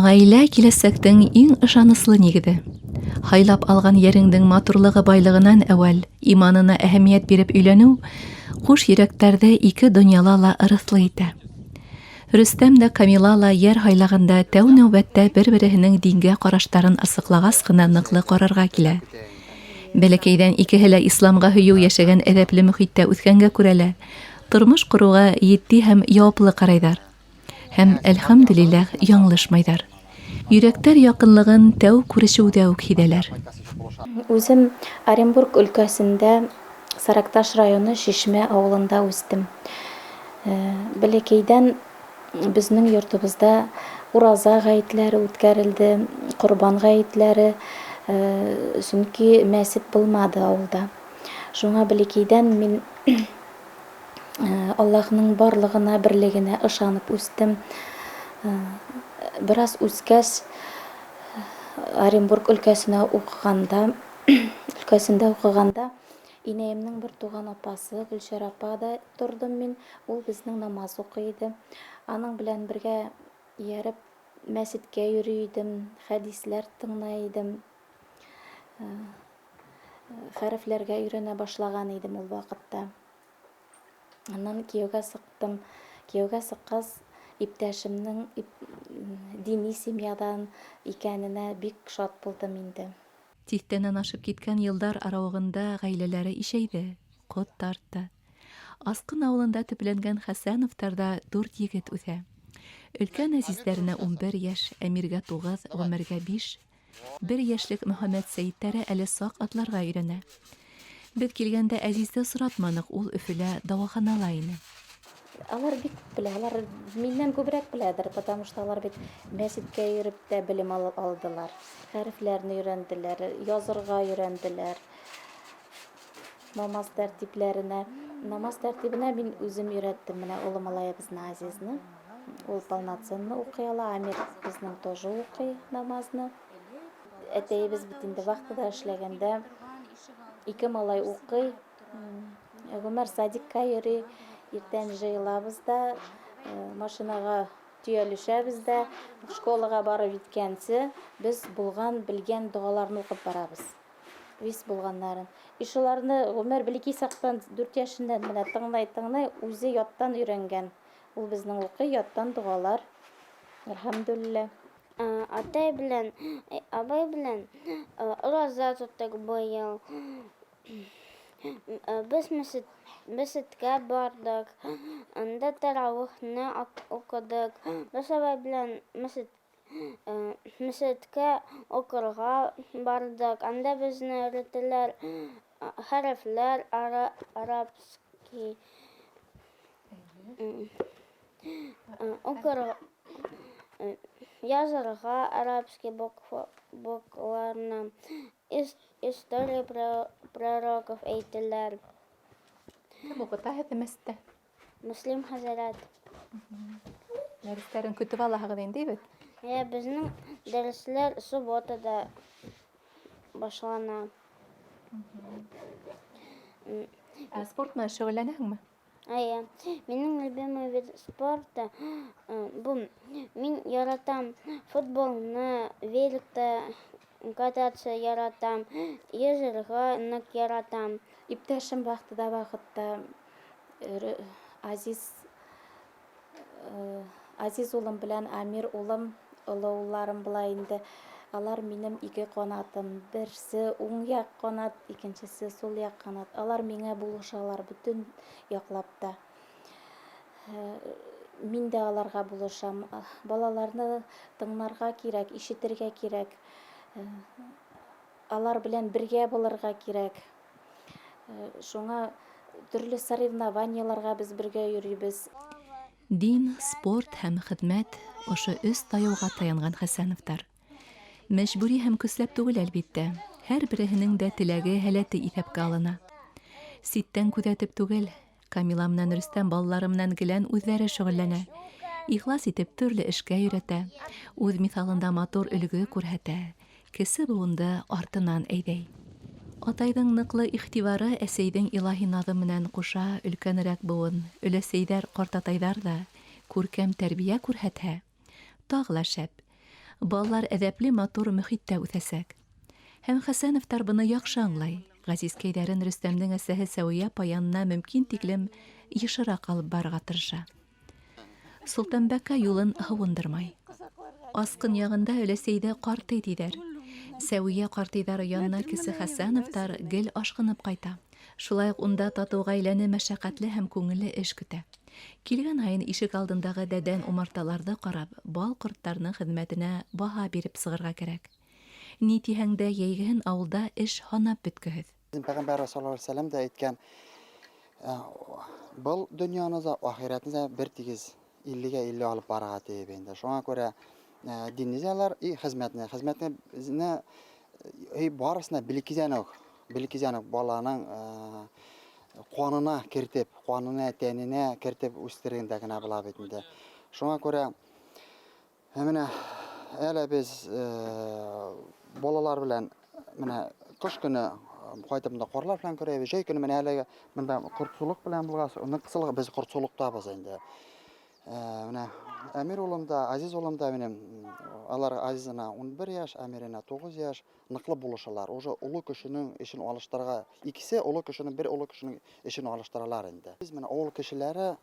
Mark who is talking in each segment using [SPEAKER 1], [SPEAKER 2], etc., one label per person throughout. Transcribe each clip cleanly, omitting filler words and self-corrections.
[SPEAKER 1] Гаилә киләсәктең иң ышаныслы нигезе. Һайлап алган яреңдең матурлыгы байлыгынан әүвәл иманына әһәмият биреп өйләнү хуш йөрәктәрҙе ике донъяла ла ырыҫлы итә. Рөстәм дә Камила ла яр һайлаганда тәү нәүбәттә бер-береһенең дингә ҡараштарын асыҡлағас ҡына ныҡлы ҡарарға килә. Бәләкәйҙән икеһе лә исламға һөйөү йәшәгән әҙәпле мөхиттә үҫкәнгә күрә лә тормош ҡороуға етди һәм яуаплы ҡарайҙар. Һәм, әлхәмдүлилләһ, яңлышмайҙар. Йөрәктәр яҡынлығын тәү күрешеүҙә үк һиҙәләр.
[SPEAKER 2] Үзем Оренбург өлкәсендә Сарыкташ районы Шишмә ауылында үстем. Бәләкәйҙән безнең йортобозда ураза ғәйетләре үткәрелде, ҡорбан ғәйетләре, сөнки мәсет булмады ауылда. Шуңа бәләкәйҙән мин Аллаһның барлығына, берлегенә ышанып үстем. Бераз үскәс, Оренбург өлкәсендә уҡығанда, инәйемнең бер туған апасы, Гөлшәр апа да тордом мин. Ул безнең намаз уҡый иде. Аның белән бергә йөрөп, мәсеткә йөрөй идем, хәдисләр тыңлай идем. Хәрефләргә өйрәнә башлаған идем ул ваҡытта. Аннан кейәүгә сыҡтым. Кейәүгә сыҡҡас, иптәшемнең дини семьядан икәненә бик шат булдым инде.
[SPEAKER 1] Тиҫтәнән ашып киткән йылдар арауығында ғаиләләре ишәйҙе, ҡот тартты. Асҡын ауылында төпләнгән Хәсәновтарҙа 4 егет үҫә. Өлкән Әзиздәренә 11 йәш, Әмиргә 9, Ғүмәргә 5, 1 йәшлек Мөхәммәд Сәйеттәре әле саҡ атларға өйрәнә. Беҙ килгәндә Әзизде осратманыҡ, ул Өфөлә дауаханала ине.
[SPEAKER 2] Алар бик белә, алар миннән күберәк беләдер, потому что алар бит мәсеткә йөрөп тә белем алдылар. Хәрефләрне өйрәнделәр, язырға өйрәнделәр. Намаз тәртибенә мин үзем өйрәттем, менә улы малайыбызны Азизны. Ул полноценно уҡый ала, Амир безнең тоже уҡый намазны. Әтәйебез бит инде вахтада эшләгәндә 2 малай уҡый. Ғүмәр садикка йөрөй. Иртән жыйылабыҙ да, машинаға төйәлешәбеҙ дә, школаға барып еткәнсе, без булған, белгән доғаларны уҡып барабыҙ. Вис булғаннарын. Ишуларны Ғүмәр бәләкәй саҡтан 4 йәшендән менә тыңлай, үзе яттан өйрәнгән. Ул безнең уҡый, яттан доғалар. Әлхәмдүлилләһ.
[SPEAKER 3] Атай белән, абай белән ураза тоттоҡ быйыл. Без мәсеткә бардык, анда тарауихны уҡыдык. Без абай белән мәсеткә уҡырға бардык. Анда безне өйрәттеләр хәрефләр, арабский язырға, арабский букваларны, история пророков әйтеләр.
[SPEAKER 1] Кем уҡыта һеҙҙе мәсеттә?
[SPEAKER 3] Мөслим хәзрәт.
[SPEAKER 1] Дәрестәрен көтөп алаһығыҙ инде бит.
[SPEAKER 3] Безнең дәресләр субботада башлана.
[SPEAKER 1] Спорт менән шөғөлләнәһеңме?
[SPEAKER 3] Минең любимый вид спорта мин яратам футболны, великта кататься яратам, йөзөргә ныҡ яратам.
[SPEAKER 2] Иптәшем ваҡытта Азиз улым белән Амир улым, оло улларым була инде. Алар минем 2 ҡанатым. Берсе уң яҡ ҡанат, икенсесе сул яҡ ҡанат. Алар миңә булышалар бөтөн яҡлап та. Мин дә аларға булышам. Балаларны тыңларға кирәк, ишетергә кирәк. Алар белән бергә булырға кирәк. Шуңа төрлө соревнованиеларға без бергә йөрөйбөз.
[SPEAKER 1] Дин, спорт һәм хеҙмәт — ошо 3 тайыуға таянған Хәсәновтар. Мәжбүри һәм көсләп түгел, әлбиттә. Һәр береһенең дә теләге, һәләте иҫәпкә алына. Ситтән күҙәтеп түгел, Камила менән Рөстәм балалары менән гелән үҙҙәре шөғөлләнә. Ихлас итеп төрлө эшкә өйрәтә, үҙ миҫалында матур өлгө күрһәтә, кесе быуынды артынан әйҙәй. Атайҙың ныҡлы иғтибары әсәйҙең илаһи наҙы менән ҡуша өлкәнерәк быуын, өләсәйҙәр, ҡартатайҙар ҙа күркәм тәрбиә күрһәтһә, тағы ла шәп. Балалар әдәпле матур мөхиттә үҫәсәк. Һәм Хәсәновтар быны яҡшы аңлай. Ғәзизкәйҙәрен Рөстәмдең әсәһе Сәүиә паянына мөмкин тиклем йышыраҡ алып барырға тырыша. Солтанбәккә юлын һыуындырмай. Асҡын яғында өләсәйҙе ҡартый тиҙәр. Сәүиә ҡартыйҙары янына кесе Хәсәновтар гел ашҡынып ҡайта. Шулай уҡ унда татыу ғаиләне мәшәҡәтле һәм күңелле эш көтә. Килгән һайын ишек алдындағы дәдән умарталарҙы ҡарап, бал ҡорттарының хеҙмәтенә баһа биреп сығырға кәрәк. Ни тиһәң дә йәйгеһен ауылда эш һанап бөткөһөҙ.
[SPEAKER 4] Пәғәмбәр саллаллаху алейһи ва сәлләм дә әйткән, был донъяны да, ахиратны да бер тигез 50-гә 50 алып барырға тейеп инде. Шуңа күрә диннизалар и хезмәтне барысына билкизәнек баланың ҡанына кертеп, ҡанына, тәненә кертеп үстергәндә генә була бит инде. Шуңа күрә менә әле без балалар белән менә ҡыш көне ҡайтып монда ҡарлар белән күрәбез. Җәй көне менә әле монда ҡортсолоҡ белән булғас, ныҡсылыҡ без ҡортсолоҡтабыз инде. Менә Әмир улым да, Азиз улым да минем, алар Азизына 11 яш, Әмиренә 9 яш, ныҡлы булышалар. Уже улы кешенең эшен алыштырырға, икесе улы кешенең, бер улы кешенең эшен алыштыралар инде. Без менә авыл кешеләре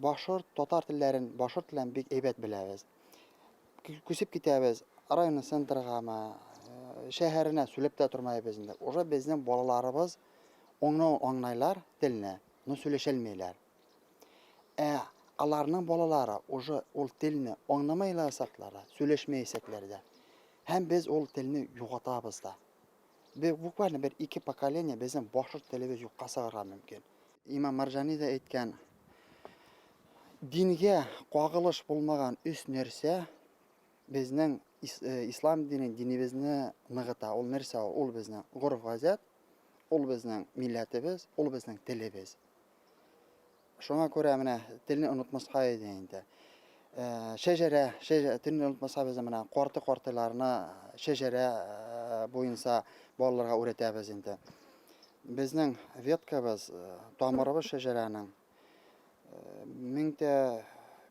[SPEAKER 4] башҡорт, татар телләрен, башҡорт телен бик әйбәт беләбез. Күсеп китәбез, районның центрығамы, шәһәренә сүлеп тә тормайбыз инде. Уже безнең балаларыбыз аңлайлар телне, но сөйләшәлмәйләр. Аларның балалары уже ул телне аңламайласаклар, сөйләшмәйсәкләр дә. Һәм без ул телне юғатабыз да. Буквально бер 2 поколение безнең башҡорт телебез юҡҡа сығырға мөмкин. Имам Маржани да әйткән, дингә ҡағылыш булмаған 3 нәрсә безнең ислам динебезне ныгыта. Ул нәрсә? Ул безнең ғөрф-ғәҙәт, ул безнең милләтебез, ул безнең телебез. Шуңа күрә менә телне онотмаҫҡа иде инде. Шәжәрә, телне онотмаҫҡа без менә ҡарты-ҡартыларына шәжәрә буйынса балаларға өйрәтәбез инде. Безнең веткабыз, тамырыбыз шәжәрәнең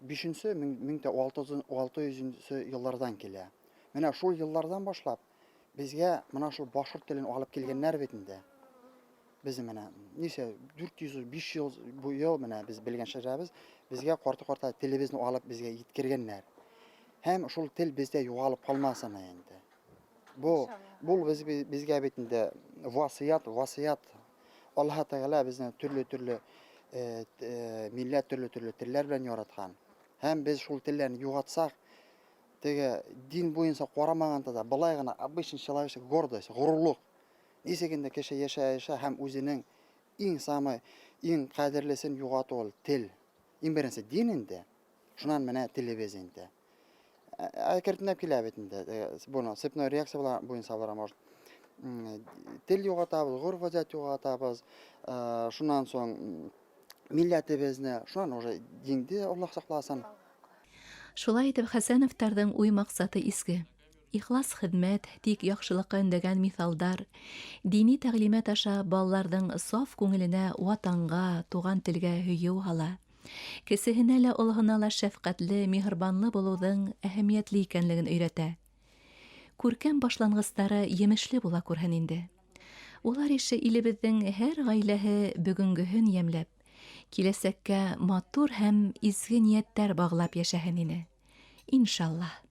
[SPEAKER 4] 1600 йыллардан килә. Менә шул йыллардан башлап безгә менә шул башҡорт телен алып килгәннәр бит инде. Biz менә 400-500 йыл буе менә без белгән шәҗәрәбез безгә ҡарты-ҡарта телебезне алып безгә еткергәннәр. Һәм шул тел бездә юғалып калмасын инде. Бу безгә бит инде васыят. Аллаһ Тәгалә безне төрле милләт, төрле телләр белән яраткан. Һәм без шул телләрне югатсак, теге дин буенча карамаганда да былай гына обычный человечек гордость, горурлык. Нисегендә кеше яшә һәм үзенең иң кадерлесен югату ул тел. Иң беренче дин инде. Шуннан менә телебез инде. Әкертнәп килә бит инде. Буны цепной реакция буенча бара может. Тел югатабыз, ғөрф-ғәҙәт югатабыз. Шуннан соң милләтебезне, шуннан уже динде Аллаһ сакласын.
[SPEAKER 1] Шулай итеп Хәсәновтарҙың уй маҡсаты изге. Ихлас хеҙмәт, тик яҡшылыҡҡа өндәгән миҫалдар, дини тәғлимәт аша балаларҙың саф күңеленә ватанға, туған телгә һөйөү һала. Кесеһенә лә, олоһона ла шәфҡәтле, миһырбанлы булыуҙың әһәмиәтле икәнлеген өйрәтә. Күркәм башланғыстары емешле була күрһен инде. Улар ише илебеҙҙең һәр ғаиләһе бөгөнгөһөн йәмләп, киләсәккә матур һәм изге ниәттәр бағлап йәшәһен ине. Иншаллах.